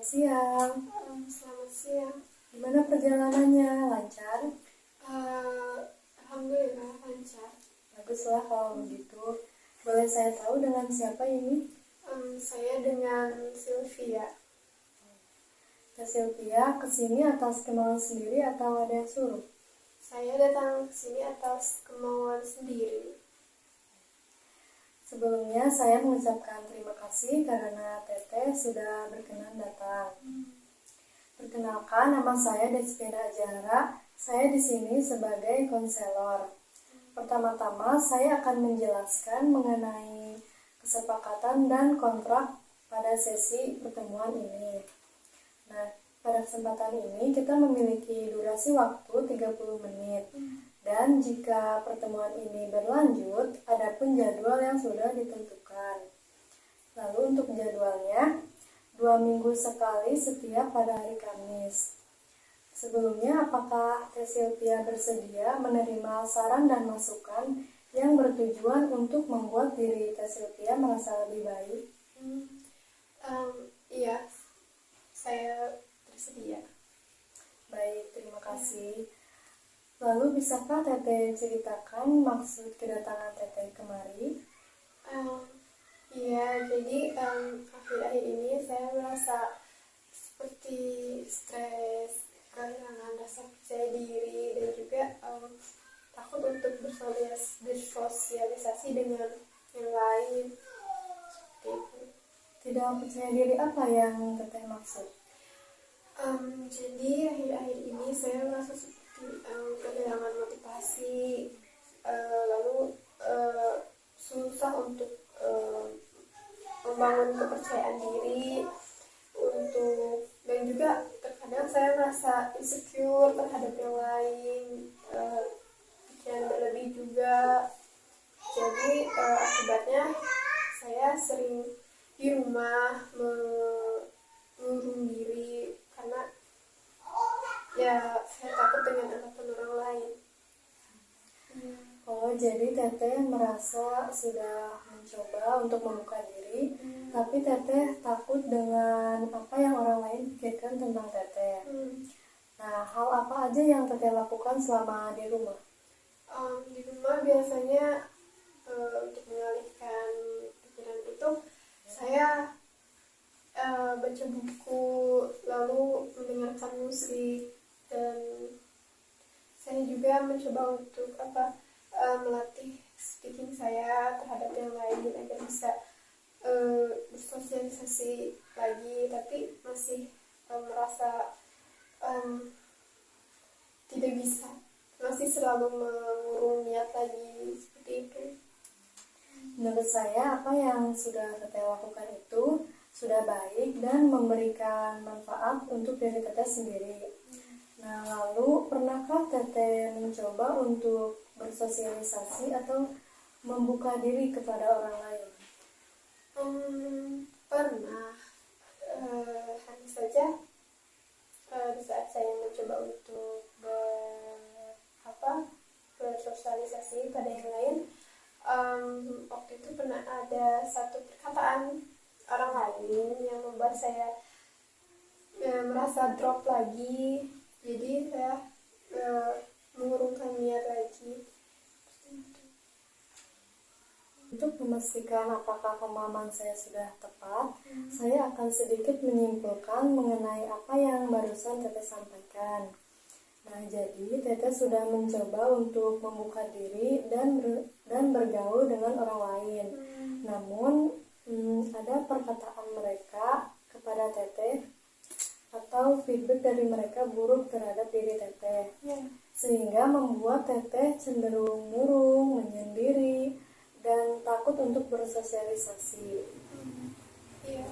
Selamat siang. Selamat siang. Gimana perjalanannya? Lancar? Alhamdulillah lancar. Baguslah kalau begitu. Boleh saya tahu dengan siapa ini? Saya dengan Sylvia. Teh Sylvia kesini atas kemauan sendiri atau ada yang suruh? Saya datang ke sini atas kemauan sendiri. Sebelumnya saya mengucapkan terima kasih karena Teteh sudah berkenan datang. Perkenalkan, nama saya Desvina Ajara. Saya di sini sebagai konselor. Pertama-tama saya akan menjelaskan mengenai kesepakatan dan kontrak pada sesi pertemuan ini. Nah, pada kesempatan ini kita memiliki durasi waktu 30 menit. Dan jika pertemuan ini berlanjut, ada pun jadwal yang sudah ditentukan. Lalu untuk jadwalnya, 2 minggu sekali setiap pada hari Kamis. Sebelumnya, apakah Teh Sylvia bersedia menerima saran dan masukan yang bertujuan untuk membuat diri Teh Sylvia merasa lebih baik? Iya, saya bersedia. Baik, terima kasih. Lalu bisakah Teteh ceritakan maksud kedatangan Teteh kemari? Iya, jadi akhir-akhir ini saya merasa seperti stres, kehilangan rasa percaya diri, dan juga takut untuk bersosialisasi dengan yang lain. Seperti itu. Tidak percaya diri apa yang Teteh maksud? Jadi akhir-akhir ini saya merasa seperti kehilangan motivasi, lalu susah untuk membangun kepercayaan diri, dan juga terkadang saya merasa insecure terhadap yang lain, pikiran berlebih juga. Jadi akibatnya saya sering di rumah mengurung diri karena ya saya takut dengan anggapan orang lain. Oh, jadi Teteh merasa sudah mencoba untuk membuka diri, tapi Teteh takut dengan apa yang orang lain pikirkan tentang Teteh. Nah, hal apa aja yang Teteh lakukan selama di rumah? Di rumah biasanya untuk mengalihkan pikiran itu saya baca buku, lalu mendengarkan musik, dan saya juga mencoba untuk melatih speaking saya terhadap yang lain agar bisa bersosialisasi lagi, tapi masih merasa tidak bisa, masih selalu mengurung niat lagi seperti itu. Menurut saya, apa yang sudah Teteh lakukan itu sudah baik dan memberikan manfaat untuk diri Teteh sendiri. Nah, lalu pernahkah Teteh mencoba untuk bersosialisasi atau membuka diri kepada orang lain? Pernah, hanya saja di saat saya mencoba untuk bersosialisasi pada yang lain, waktu itu pernah ada satu perkataan orang lain yang membuat saya merasa drop lagi, jadi saya mengurungkan niat lagi. Untuk memastikan apakah pemahaman saya sudah tepat, saya akan sedikit menyimpulkan mengenai apa yang barusan Teteh sampaikan. Nah, jadi Teteh sudah mencoba untuk membuka diri dan bergaul dengan orang lain. Namun, ada perkataan mereka kepada Teteh atau feedback dari mereka buruk terhadap diri Teteh, sehingga membuat Teteh cenderung murung, menyendiri, dan takut untuk bersosialisasi. Iya.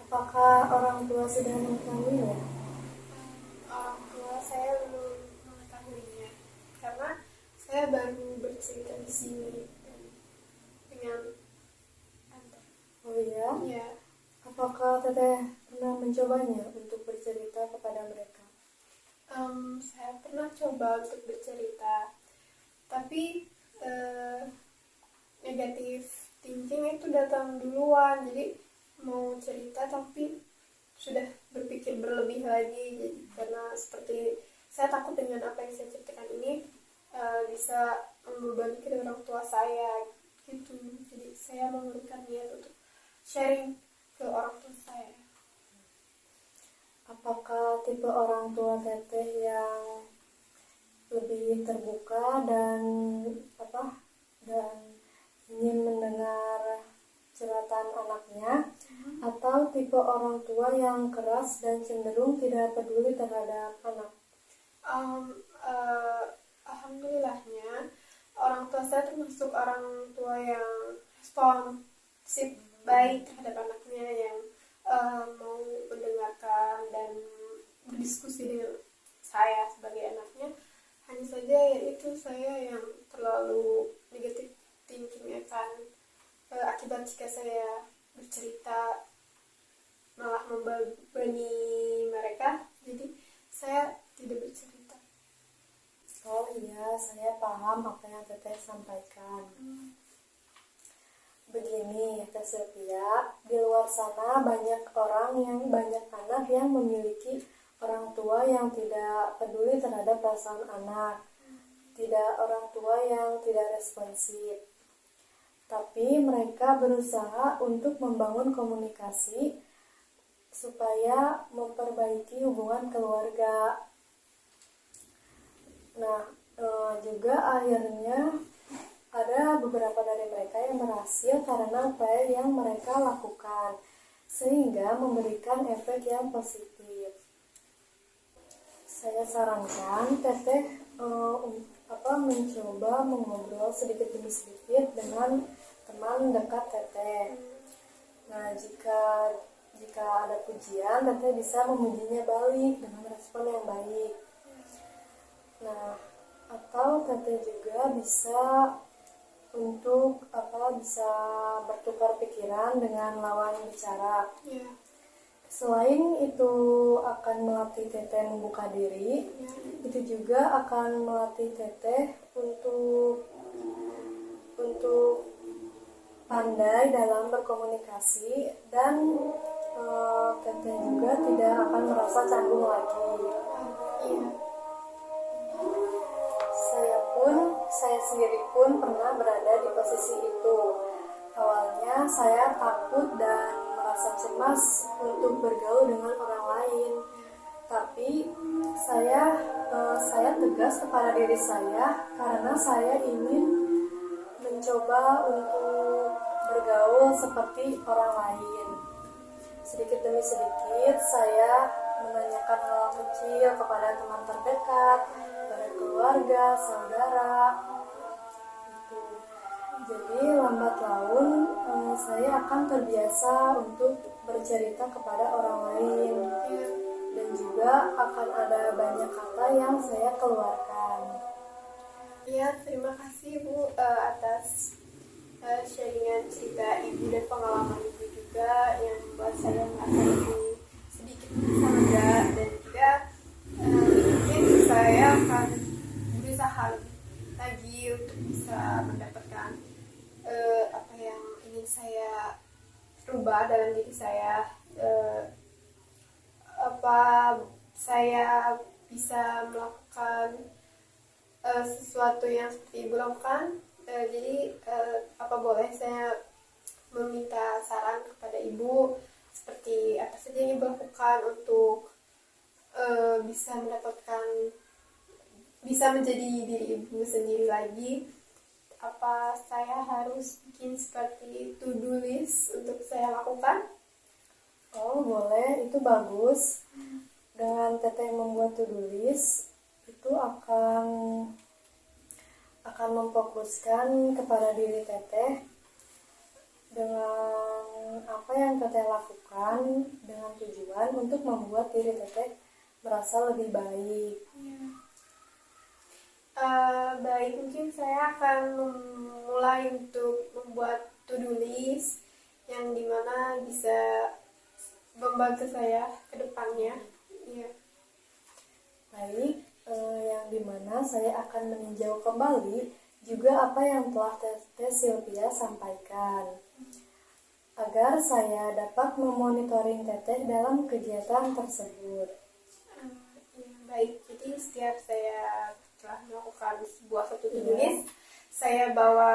Apakah orang tua sudah mengetahuinya? Orang tua saya belum mengetahuinya karena saya baru bercerita di sini dengan tante. Oh iya? Iya. Apakah Teteh pernah mencobanya untuk bercerita kepada mereka? Saya pernah coba untuk bercerita, tapi negatif thinking itu datang duluan. Jadi mau cerita tapi sudah berpikir berlebih lagi. Jadi, karena seperti saya takut dengan apa yang saya ceritakan ini bisa membebani kedua orang tua saya gitu. Jadi saya memberikan niat untuk sharing ke orang tua saya. Apakah tipe orang tua teteh yang lebih terbuka dan ingin mendengar curhatan anaknya, atau tipe orang tua yang keras dan cenderung tidak peduli terhadap anak? Alhamdulillahnya orang tua saya termasuk orang tua yang responsif, baik terhadap anaknya, yang mau mendengarkan dan berdiskusi dengan saya sebagai anaknya. Hanya saja yaitu saya yang terlalu negatif thinking akan akibat jika saya bercerita malah membebani mereka, jadi saya tidak bercerita. Oh iya, saya paham apa yang teteh sampaikan. Begini, Teh Sylvia, di luar sana banyak anak yang memiliki orang tua yang tidak peduli terhadap perasaan anak, orang tua yang tidak responsif. Tapi mereka berusaha untuk membangun komunikasi supaya memperbaiki hubungan keluarga. Nah, juga akhirnya ada beberapa dari mereka yang berhasil karena apa yang mereka lakukan, sehingga memberikan efek yang positif. Saya sarankan teteh mencoba mengobrol sedikit demi sedikit dengan teman dekat teteh. Nah, jika ada pujian, teteh bisa memujinya balik dengan respon yang baik. Nah, atau teteh juga bisa bisa bertukar pikiran dengan lawan bicara. Selain itu akan melatih teteh membuka diri, itu juga akan melatih teteh untuk pandai dalam berkomunikasi, dan teteh juga tidak akan merasa canggung lagi. Saya sendiri pun pernah berada di posisi itu. Awalnya saya takut dan merasa cemas untuk bergaul dengan orang lain. Tapi saya tegas kepada diri saya karena saya ingin mencoba untuk bergaul seperti orang lain. Sedikit demi sedikit saya menanyakan hal kecil kepada teman terdekat, kepada keluarga, saudara. Jadi lambat laun saya akan terbiasa untuk bercerita kepada orang lain, dan juga akan ada banyak kata yang saya keluarkan. Ya, terima kasih Bu atas sharingan cerita Ibu dan pengalaman Ibu juga yang membuat saya merasa lebih sedikit lega, dan juga mungkin saya akan berusaha lebih lagi untuk bisa mendapatkan apa yang ingin saya rubah dalam diri saya. Saya bisa melakukan sesuatu yang seperti Ibu lakukan. Jadi apa boleh saya meminta saran kepada Ibu seperti apa saja yang Ibu lakukan untuk bisa menjadi diri Ibu sendiri lagi? Apa saya harus bikin seperti to-do list untuk saya lakukan? Oh, boleh, itu bagus. Dengan teteh membuat to-do list, itu akan memfokuskan kepada diri teteh dengan apa yang teteh lakukan, dengan tujuan untuk membuat diri teteh merasa lebih baik. Baik, mungkin saya akan memulai untuk membuat to-do list yang dimana bisa membantu saya ke depannya. Baik, yang dimana saya akan meninjau kembali juga apa yang telah Teh Sylvia sampaikan, agar saya dapat memonitoring Teteh dalam kegiatan tersebut. Baik, jadi setiap saya telah melakukan suatu to-do list, saya bawa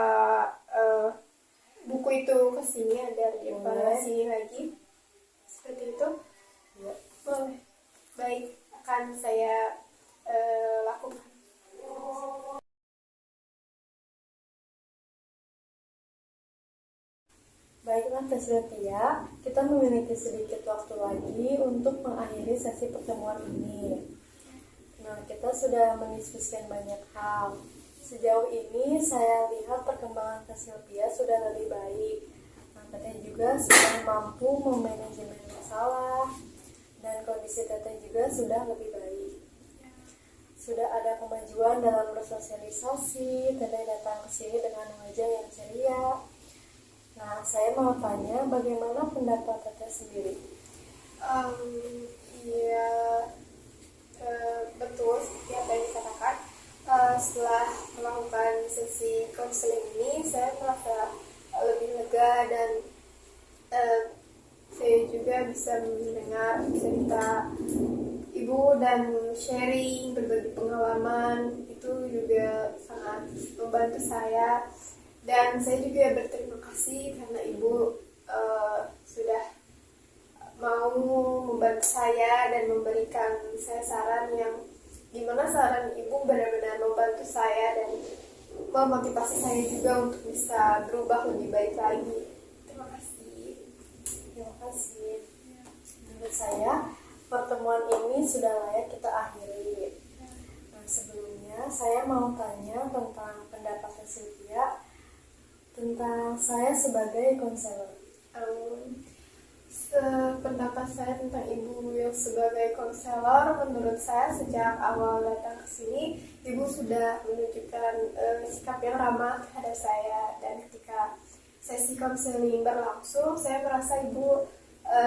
buku itu ke sini agar dievaluasi lagi. Seperti itu. Ya. Boleh. Baik, akan saya lakukan. Baiklah Teh Sylvia, kita memiliki sedikit waktu lagi untuk mengakhiri sesi pertemuan ini. Nah, kita sudah mendiskusikan banyak hal. Sejauh ini saya lihat perkembangan Teh Sylvia sudah lebih baik. Nah, Teteh juga sudah mampu memanajemen masalah dan kondisi Teteh juga sudah lebih baik. Sudah ada kemajuan dalam bersosialisasi, Teteh datang ke sini dengan wajah yang ceria. Nah, saya mau tanya bagaimana pendapat Teteh sendiri? Betul seperti apa yang dikatakan. Setelah melakukan sesi konseling ini, saya merasa lebih lega dan saya juga bisa mendengar cerita ibu dan sharing, berbagi pengalaman. Itu juga sangat membantu saya. Dan saya juga berterima kasih karena ibu sudah mau membantu saya dan memberikan saya saran yang dimana saran ibu benar-benar membantu saya dan memotivasi saya juga untuk bisa berubah lebih baik lagi. Terima kasih. Terima kasih. Menurut saya, pertemuan ini sudah layak kita akhiri. Nah, sebelumnya saya mau tanya tentang pendapat Sylvia tentang saya sebagai konselor. Pendapat saya tentang ibu yang sebagai konselor, menurut saya sejak awal datang ke sini, ibu sudah menunjukkan sikap yang ramah terhadap saya, dan ketika sesi konseling berlangsung, saya merasa ibu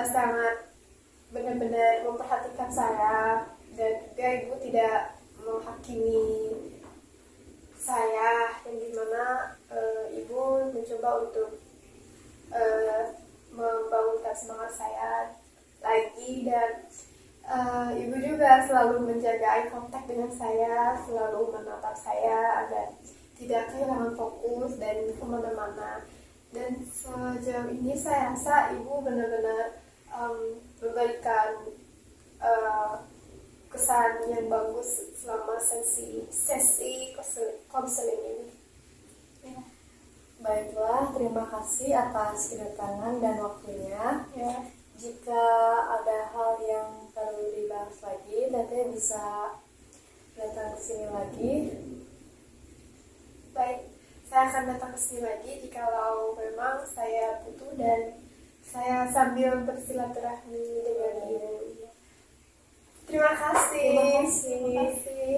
sangat benar-benar memperhatikan saya, dan juga ibu tidak menghakimi saya, yang dimana ibu mencoba untuk membangunkan semangat saya lagi, dan ibu juga selalu menjaga eye contact dengan saya, selalu menatap saya agar tidak kehilangan fokus dan kemana-mana. Dan sejauh ini saya rasa ibu benar-benar memberikan kesan yang bagus selama sesi konseling ini. Ya. Baiklah, terima kasih atas kedatangan dan waktunya. Ya. Jika ada hal yang perlu dibahas lagi, Teteh bisa datang ke sini lagi. Baik, saya akan datang ke sini lagi jikalau memang saya butuh, dan saya sambil bersilaturahmi dengan ibu. Terima kasih. Terima kasih. Terima kasih.